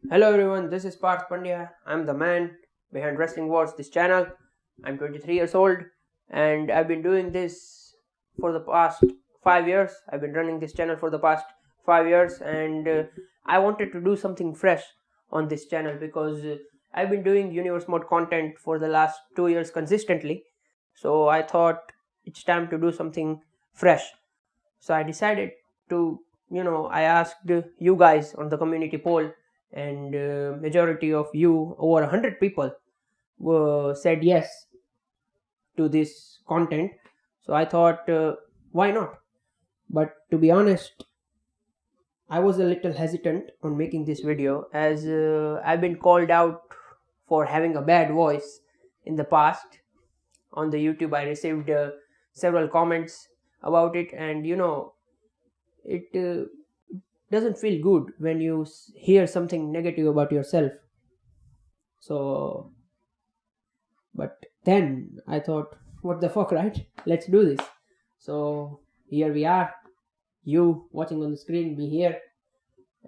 Hello everyone, this is Parth Pandya. I'm the man behind Wrestling Wars, this channel. I'm 23 years old and I've been doing this for the past 5 years. I've been running this channel for the past 5 years and I wanted to do something fresh on this channel because I've been doing Universe Mode content for the last 2 years consistently. So I thought it's time to do something fresh. So I decided to, I asked you guys on the community poll, and majority of you, over 100 people, said yes to this content. So I thought, why not? But to be honest, I was a little hesitant on making this video as I've been called out for having a bad voice in the past. On the YouTube, I received several comments about it, and it doesn't feel good when you hear something negative about yourself. So, but then I thought, what the fuck, right? Let's do this. So here we are, you watching on the screen, me here,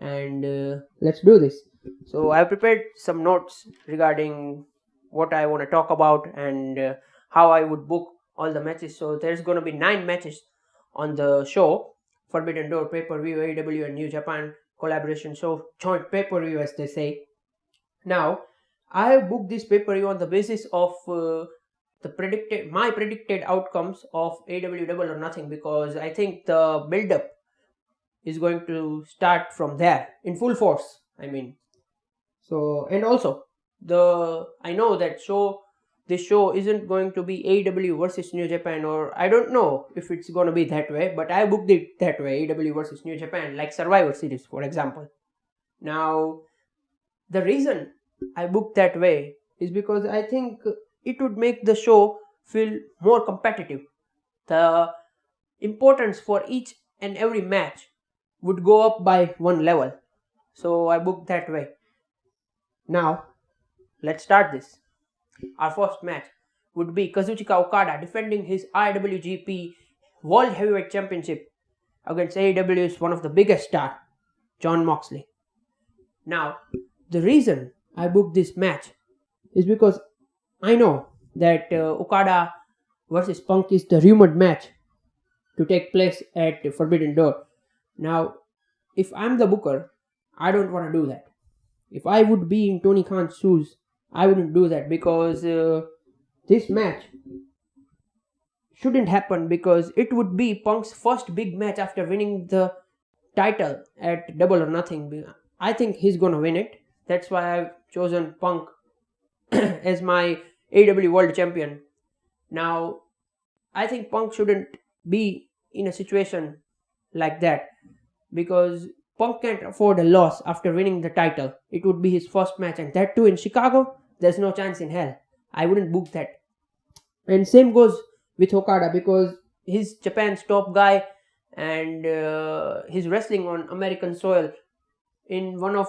and let's do this. So I prepared some notes regarding what I want to talk about and how I would book all the matches. So there's going to be 9 matches on the show. Forbidden Door, pay-per-view, AEW and New Japan collaboration show, joint pay-per-view as they say. Now, I have booked this pay-per-view on the basis of my predicted outcomes of AEW Double or Nothing, because I think the build-up is going to start from there in full force. So, and also I know that this show isn't going to be AEW versus New Japan, or I don't know if it's going to be that way, but I booked it that way, AEW versus New Japan, like Survivor Series, for example. Now, the reason I booked that way is because I think it would make the show feel more competitive. The importance for each and every match would go up by one level. So I booked that way. Now, let's start this. Our first match would be Kazuchika Okada defending his IWGP World Heavyweight Championship against AEW's one of the biggest stars, Jon Moxley. Now, the reason I booked this match is because I know that Okada versus Punk is the rumored match to take place at Forbidden Door. Now, if I'm the booker, I don't want to do that. If I would be in Tony Khan's shoes, I wouldn't do that, because this match shouldn't happen, because it would be Punk's first big match after winning the title at Double or Nothing. I think he's gonna win it. That's why I've chosen Punk as my AEW World Champion. Now, I think Punk shouldn't be in a situation like that, because Punk can't afford a loss after winning the title. It would be his first match, and that too in Chicago. There's no chance in hell. I wouldn't book that. And same goes with Okada, because he's Japan's top guy and he's wrestling on American soil in one of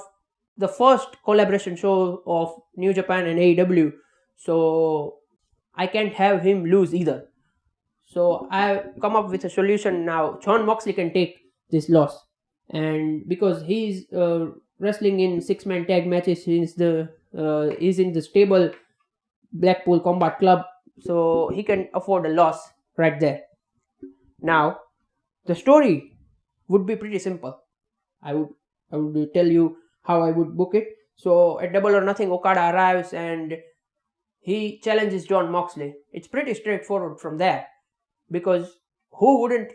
the first collaboration show of New Japan and AEW. So I can't have him lose either. So I've come up with a solution now. Jon Moxley can take this loss, and because he's wrestling in 6-man tag matches, he's in the stable Blackpool Combat Club, so he can afford a loss right there. Now, the story would be pretty simple. I would tell you how I would book it. So at Double or Nothing, Okada arrives and he challenges Jon Moxley. It's pretty straightforward from there, because who wouldn't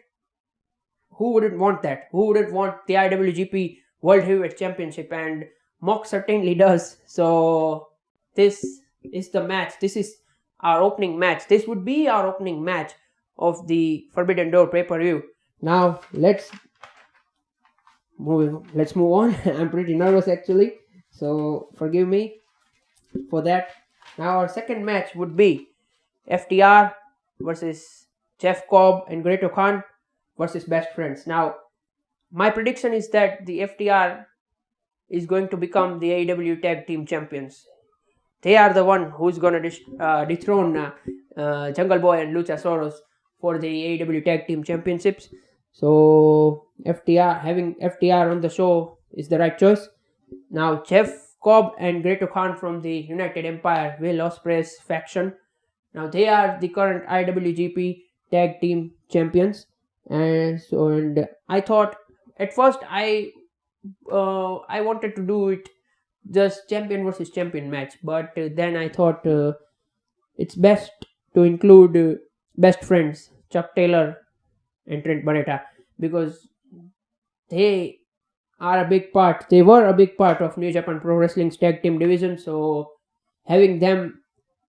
want that? Who wouldn't want the IWGP World Heavyweight Championship? And Mox certainly does. So this is the match. This is our opening match. This would be our opening match of the Forbidden Door pay-per-view. Now let's move on. I'm pretty nervous actually, so forgive me for that. Now our second match would be FTR versus Jeff Cobb and Great Khan versus Best Friends. Now, my prediction is that the FTR is going to become the AEW Tag Team Champions. They are the one who's going to dethrone Jungle Boy and Luchasaurus for the AEW Tag Team Championships. So having FTR on the show is the right choice. Now, Jeff Cobb and Great Khan from the United Empire, Will Ospreay's faction. Now, they are the current IWGP Tag Team Champions. And I thought at first I wanted to do it just champion versus champion match, but then I thought it's best to include best friends Chuck Taylor and Trent Barreta, because they are a big part. They were a big part of New Japan Pro Wrestling's tag team division. So having them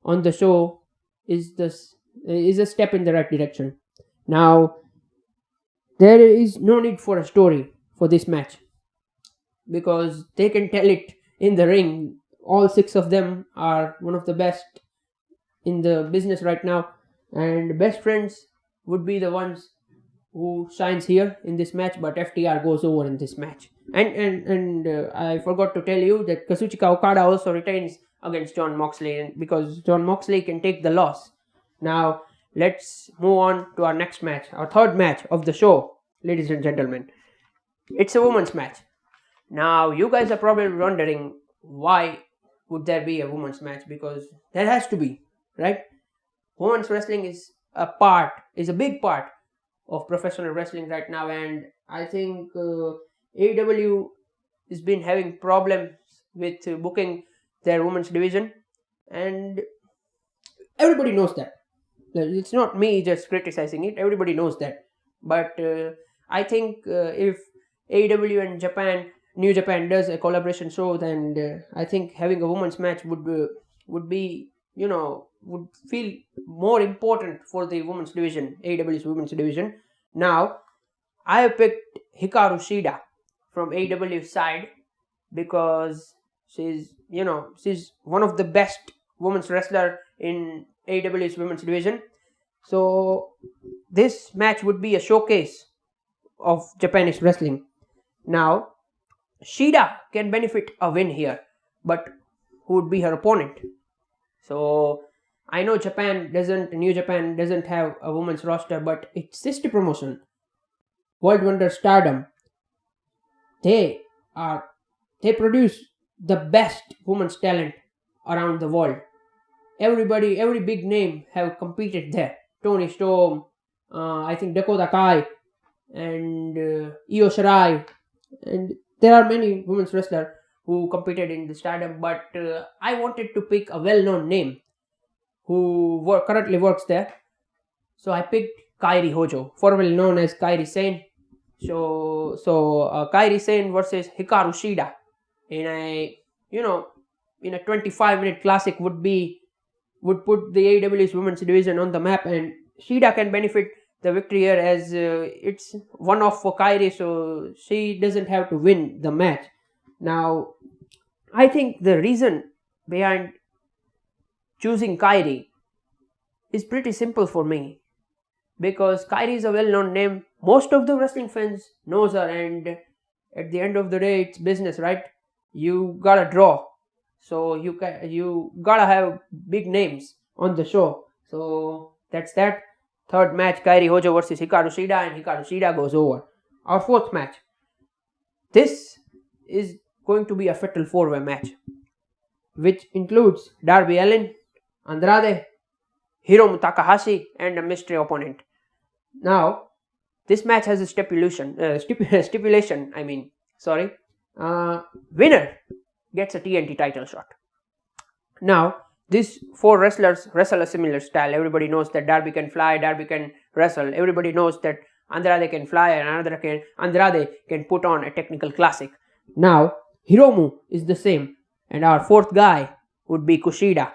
on the show is a step in the right direction. Now, there is no need for a story for this match because they can tell it in the ring. All 6 of them are one of the best in the business right now, and best friends would be the ones who shines here in this match, but FTR goes over in this match. And I forgot to tell you that Kazuchika Okada also retains against Jon Moxley, because Jon Moxley can take the loss. Now, let's move on to our next match, our third match of the show, ladies and gentlemen. It's a women's match. Now, you guys are probably wondering, why would there be a women's match? Because there has to be, right? Women's wrestling is a big part of professional wrestling right now, and I think AEW has been having problems with booking their women's division, and everybody knows that. It's not me just criticizing it, everybody knows that. But I think if AEW and New Japan does a collaboration show, then I think having a women's match would be, would feel more important for the women's division, AEW's women's division. Now, I have picked Hikaru Shida from AEW's side because she's one of the best women's wrestler in AEW's women's division. So this match would be a showcase of Japanese wrestling. Now, Shida can benefit a win here, but who would be her opponent? So I know New Japan doesn't have a women's roster, but its sister promotion, World Wonder Stardom, they produce the best women's talent around the world. Every big name have competed there. Toni Storm, I think Dakota Kai, and Io Shirai, and there are many women's wrestlers who competed in the Stardom, but I wanted to pick a well-known name who currently works there. So I picked Kairi Hojo, formerly known as Kairi Sane. So Kairi Sane versus Hikaru Shida in a 25-minute classic would put the AEW's women's division on the map, and Shida can benefit the victory here as it's one-off for Kairi, so she doesn't have to win the match. Now, I think the reason behind choosing Kairi is pretty simple for me, because Kairi is a well-known name. Most of the wrestling fans knows her, and at the end of the day, it's business, right? You gotta draw, so you gotta have big names on the show. So that's that. Third match, Kairi Hojo versus Hikaru Shida, and Hikaru Shida goes over. Our fourth match. This is going to be a fatal 4-way match, which includes Darby Allin, Andrade, Hiromu Takahashi, and a mystery opponent. Now, this match has a stipulation. Winner gets a TNT title shot. Now, these 4 wrestlers wrestle a similar style. Everybody knows that Darby can fly, Darby can wrestle. Everybody knows that Andrade can fly, and Andrade can put on a technical classic. Now, Hiromu is the same, and our fourth guy would be Kushida,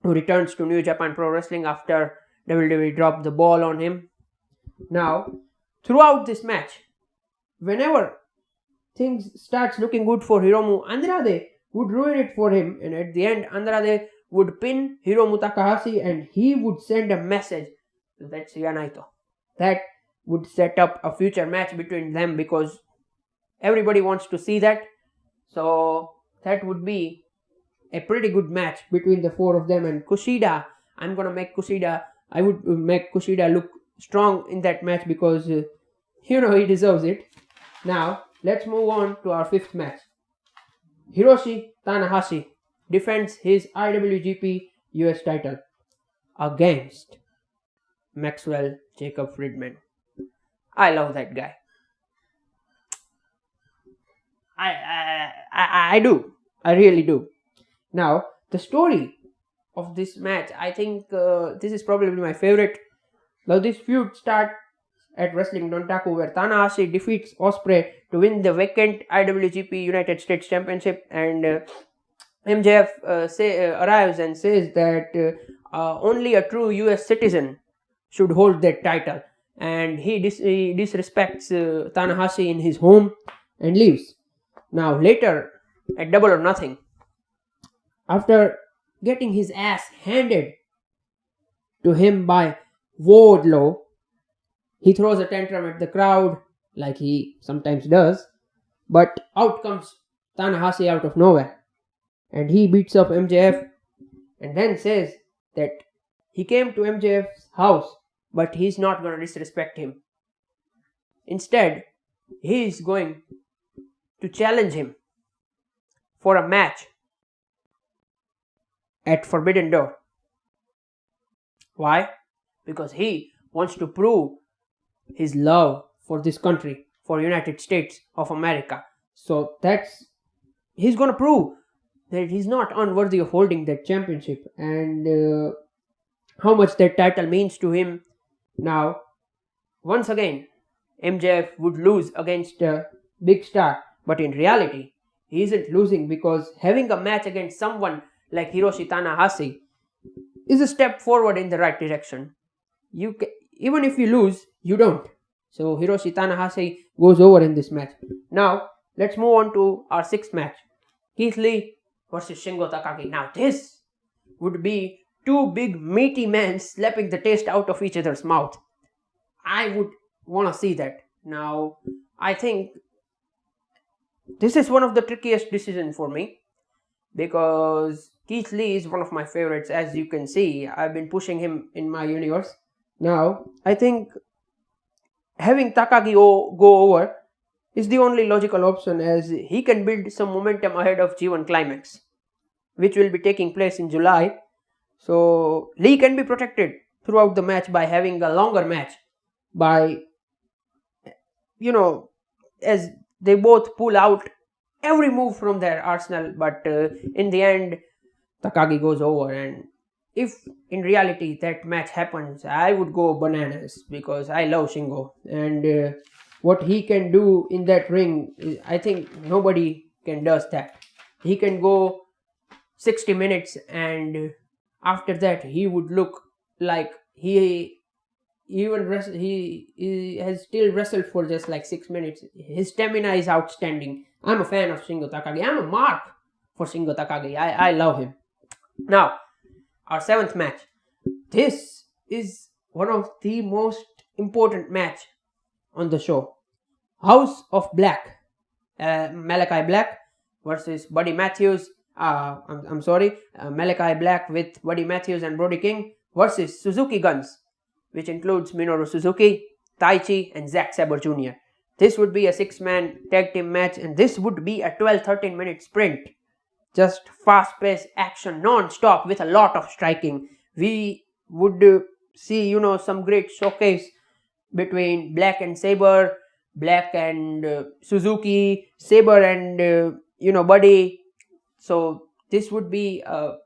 who returns to New Japan Pro Wrestling after WWE dropped the ball on him. Now, throughout this match, whenever things starts looking good for Hiromu, Andrade would ruin it for him, and at the end, Andrade would pin Hiromu Takahashi, and he would send a message to Tetsuya Naito. That would set up a future match between them, because everybody wants to see that. So that would be a pretty good match between the 4 of them. And Kushida, I would make Kushida look strong in that match, because he deserves it. Now, let's move on to our 5th match. Hiroshi Tanahashi defends his IWGP US title against Maxwell Jacob Friedman. I love that guy. I do. I really do. Now, the story of this match, I think this is probably my favorite. Now, this feud starts at Wrestling Dontaku, where Tanahashi defeats Ospreay to win the vacant IWGP United States Championship, and MJF arrives and says that only a true US citizen should hold that title, and he disrespects Tanahashi in his home and leaves. Now, later at Double or Nothing, after getting his ass handed to him by Wardlow, he throws a tantrum at the crowd like he sometimes does, but out comes Tanahashi out of nowhere, and he beats up MJF and then says that he came to MJF's house, but he's not going to disrespect him. Instead, he is going to challenge him for a match at Forbidden Door. Why? Because he wants to prove his love for this country, for United States of America. So he's going to prove that he's not unworthy of holding that championship, and how much that title means to him. Now, once again, MJF would lose against a big star, but in reality, he isn't losing, because having a match against someone like Hiroshi Tanahashi is a step forward in the right direction. Even if you lose, you don't. So Hiroshi Tanahashi goes over in this match. Now, let's move on to our sixth match. Keith Lee versus Shingo Takagi. Now, this would be two big meaty men slapping the taste out of each other's mouth. I would want to see that. Now, I think this is one of the trickiest decisions for me, because Keith Lee is one of my favorites. As you can see, I've been pushing him in my universe. Now, I think having Takagi go over is the only logical option, as he can build some momentum ahead of G1 Climax, which will be taking place in July. So Lee can be protected throughout the match by having a longer match, by, as they both pull out every move from their arsenal, but in the end, Takagi goes over. And if in reality that match happens, I would go bananas, because I love Shingo, and what he can do in that ring, I think nobody can does that. He can go 60 minutes, and after that he would look like he has still wrestled for just like 6 minutes. His stamina is outstanding. I'm a fan of Shingo Takagi. I'm a mark for Shingo Takagi. I love him. Now, our seventh match. This is one of the most important match on the show. House of Black. Malachi Black versus Buddy Matthews. Malachi Black with Buddy Matthews and Brody King versus Suzuki Guns, which includes Minoru Suzuki, Taichi, and Zack Sabre Jr. This would be a 6-man tag team match, and this would be a 12-13 minute sprint. Just fast-paced action non-stop with a lot of striking. We would see, some great showcase between Black and Sabre, Black and Suzuki, Sabre and, Buddy. So this would be a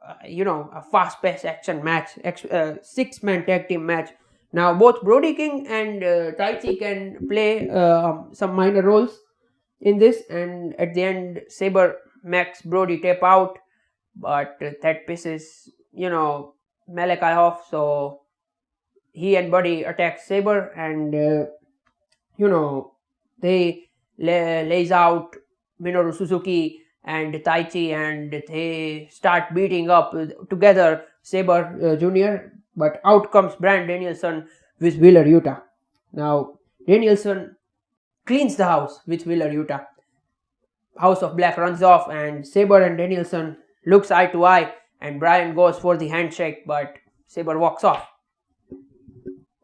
fast-paced action match, 6-man tag team match. Now, both Brody King and Taichi can play some minor roles in this, and at the end, Sabre makes Brody tap out, but that pisses, Malachi off, so he and Buddy attack Sabre, and, they lays out Minoru Suzuki and Taichi, and they start beating up together Sabre Jr., but out comes Bryan Danielson with Wheeler Yuta. Now, Danielson cleans the house with Wheeler Yuta. House of Black runs off, and Sabre and Danielson looks eye to eye, and Bryan goes for the handshake, but Sabre walks off.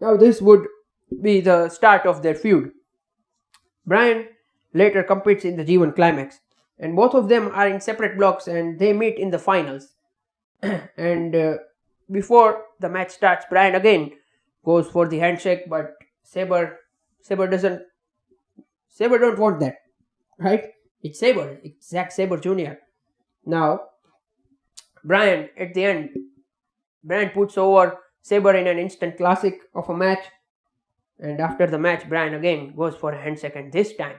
Now, this would be the start of their feud. Bryan later competes in the G1 Climax. and both of them are in separate blocks, and they meet in the finals. And before the match starts, Bryan again goes for the handshake, but Saber doesn't. Saber don't want that, right? It's Saber, it's Zack Saber Jr. Now, Bryan at the end, Bryan puts over Saber in an instant classic of a match, and after the match, Bryan again goes for a handshake, and this time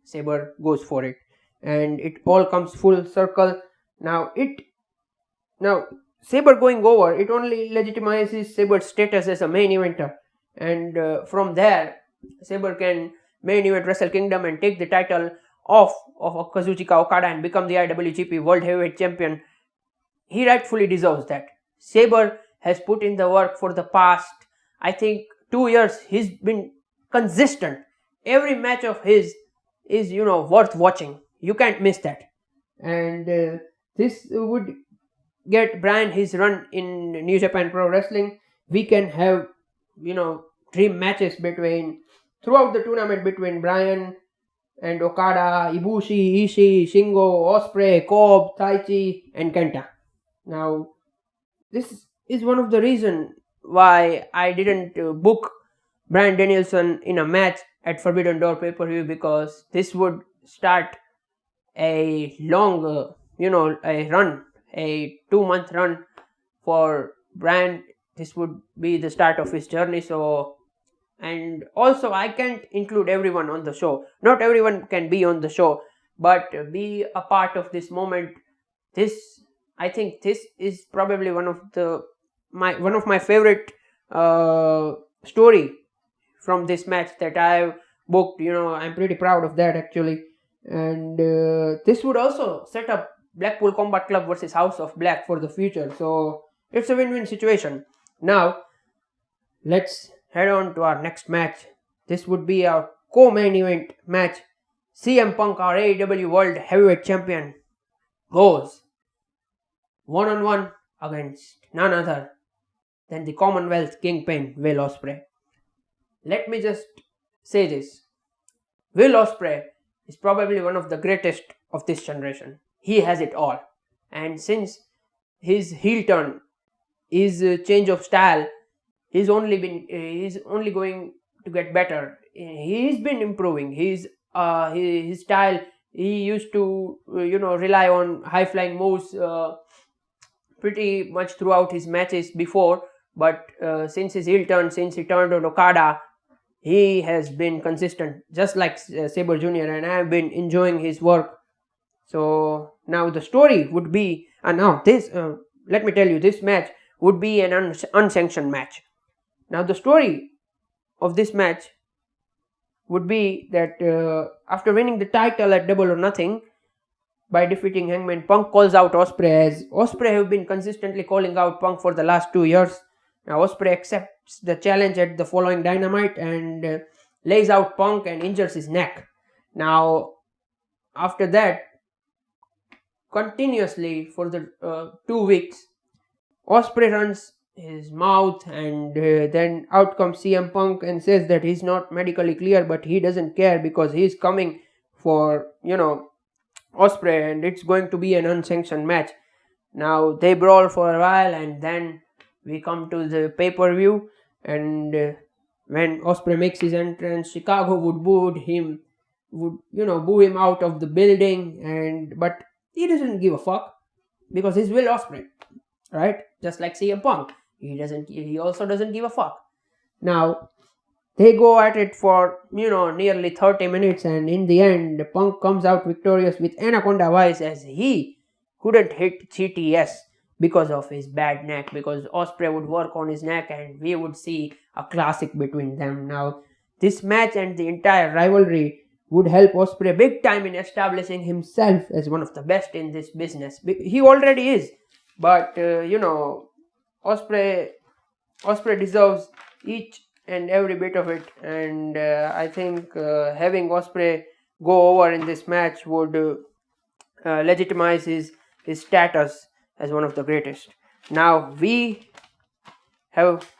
Saber goes for it, and it all comes full circle. Now Saber going over, it only legitimizes Saber's status as a main eventer, and from there, Saber can main event Wrestle Kingdom and take the title off of Kazuchika Okada and become the IWGP World Heavyweight Champion. He rightfully deserves that. Saber has put in the work for the past, I think, 2 years. He's been consistent. Every match of his is, worth watching. You can't miss that. And this would get Bryan his run in New Japan Pro Wrestling. We can have, dream matches throughout the tournament between Bryan and Okada, Ibushi, Ishii, Shingo, Ospreay, Cobb, Taichi, and Kenta. Now, this is one of the reasons why I didn't book Bryan Danielson in a match at Forbidden Door pay-per-view, because this would start a long, a run, a 2-month run for Bryan. This would be the start of his journey. So, and also I can't include everyone on the show. Not everyone can be on the show, but be a part of this moment. I think this is probably one of my favorite story from this match that I've booked. I'm pretty proud of that actually. And this would also set up Blackpool Combat Club versus House of Black for the future. So it's a win-win situation. Now, let's head on to our next match. This would be our co-main event match. CM Punk, our AEW World Heavyweight Champion, goes one-on-one against none other than the Commonwealth Kingpin, Will Ospreay. Let me just say this. Will Ospreay is probably one of the greatest of this generation. He has it all. And since his heel turn, his change of style, he's only going to get better. He's been improving. His style, he used to rely on high flying moves pretty much throughout his matches before, but since his heel turn, since he turned on Okada, he has been consistent, just like Saber Jr., and I have been enjoying his work. So now the story would be, let me tell you, this match would be an unsanctioned match. Now the story of this match would be that after winning the title at Double or Nothing by defeating Hangman, Punk calls out Ospreay, as Ospreay have been consistently calling out Punk for the last 2 years. Now Ospreay accepts the challenge at the following Dynamite and lays out Punk and injures his neck. Now after that, continuously for the 2 weeks, Ospreay runs his mouth, and then out comes CM Punk and says that he's not medically clear, but he doesn't care because he's coming for Ospreay, and it's going to be an unsanctioned match. Now they brawl for a while, and then we come to the pay-per-view, and when Ospreay makes his entrance, Chicago would boo him out of the building, but he doesn't give a fuck because he's Will Ospreay, right? Just like CM Punk, he also doesn't give a fuck. Now they go at it for nearly 30 minutes, and in the end, Punk comes out victorious with Anaconda Vice, as he couldn't hit GTS because of his bad neck, because Ospreay would work on his neck and we would see a classic between them. Now this match and the entire rivalry would help Ospreay big time in establishing himself as one of the best in this business. He already is, but Ospreay deserves each and every bit of it, and I think having Ospreay go over in this match would legitimize his status as one of the greatest. Now we have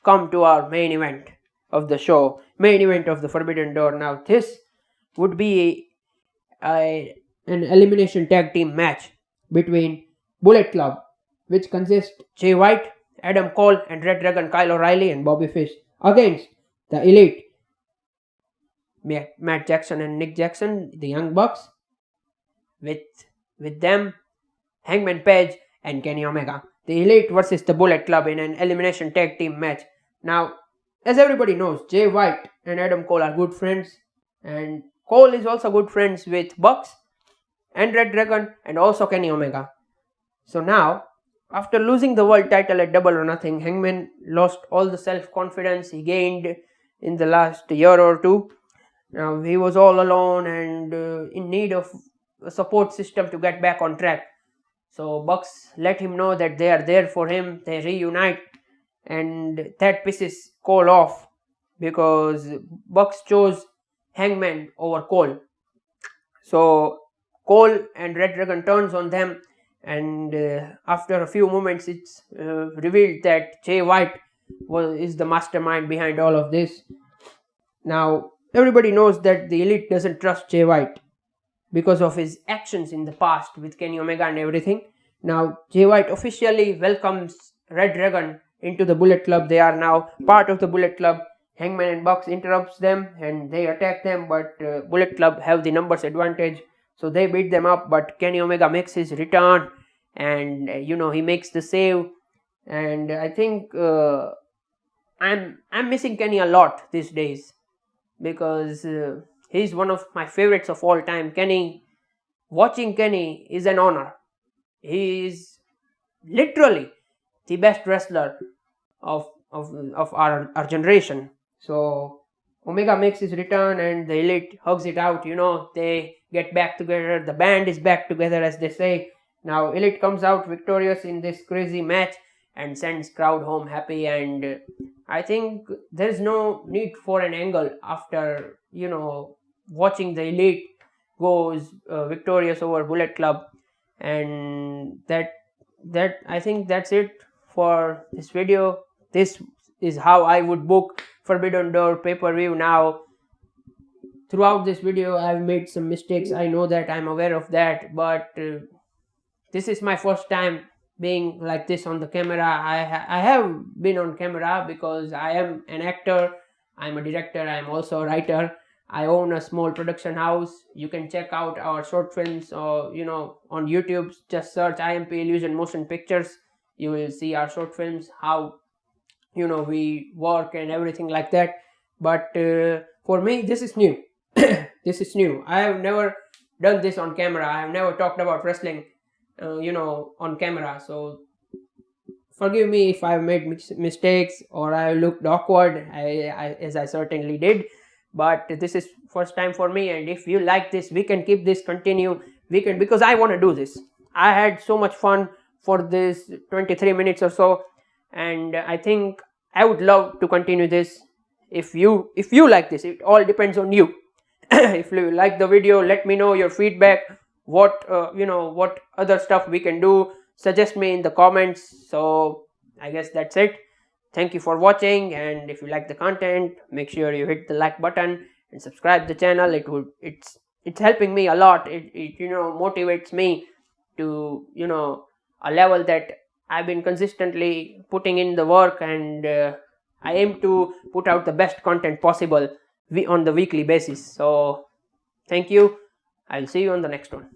come to our main event of the show, main event of the Forbidden Door. Now this would be a an elimination tag team match between Bullet Club, which consists Jay White, Adam Cole, and Red Dragon Kyle O'Reilly and Bobby Fish, against the Elite, Matt Jackson and Nick Jackson, the Young Bucks, with them Hangman Page and Kenny Omega. The Elite versus the Bullet Club in an elimination tag team match. Now, as everybody knows, Jay White and Adam Cole are good friends, and Cole is also good friends with Bucks and Red Dragon and also Kenny Omega. So now, after losing the world title at Double or Nothing, Hangman lost all the self-confidence he gained in the last year or two. Now he was all alone and in need of a support system to get back on track. So Bucks let him know that they are there for him. They reunite, and that pisses Cole off because Bucks chose Hangman over Cole. So Cole and Red Dragon turns on them, and after a few moments it's revealed that Jay White is the mastermind behind all of this. Now everybody knows that the Elite doesn't trust Jay White because of his actions in the past with Kenny Omega and everything. Now Jay White officially welcomes Red Dragon into the Bullet Club. They are now part of the Bullet Club. Hangman and Bucks interrupts them and they attack them, but Bullet Club have the numbers advantage, so they beat them up. But Kenny Omega makes his return, and he makes the save. And I think I'm missing Kenny a lot these days because he's one of my favorites of all time. Watching Kenny is an honor. He is literally the best wrestler of our generation. So Omega makes his return and the Elite hugs it out. They get back together. The band is back together, as they say. Now Elite comes out victorious in this crazy match and sends crowd home happy. And I think there's no need for an angle after watching the Elite goes victorious over Bullet Club. And that I think that's it for this video. This is how I would book Forbidden Door pay-per-view. Now throughout this video I've made some mistakes. I know that, I'm aware of that, but this is my first time being like this on the camera. I have been on camera because I am an actor, I'm a director, I am also a writer. I own a small production house. You can check out our short films or on YouTube. Just search IMP Illusion Motion Pictures. You will see our short films, how we work and everything like that. But for me this is new. This is new. I have never done this on camera. I have never talked about wrestling on camera. So forgive me if I've made mistakes or I looked awkward, as I certainly did. But this is first time for me, and if you like this, we can keep this continue. Because I want to do this. I had so much fun for this 23 minutes or so, and I think I would love to continue this. If you like this, it all depends on you. If you like the video, let me know your feedback. What other stuff we can do. Suggest me in the comments. So I guess that's it. Thank you for watching, and if you like the content, make sure you hit the like button and subscribe the channel. It's helping me a lot. It motivates me to a level that I've been consistently putting in the work, and I aim to put out the best content possible on the weekly basis. So thank you. I'll see you on the next one.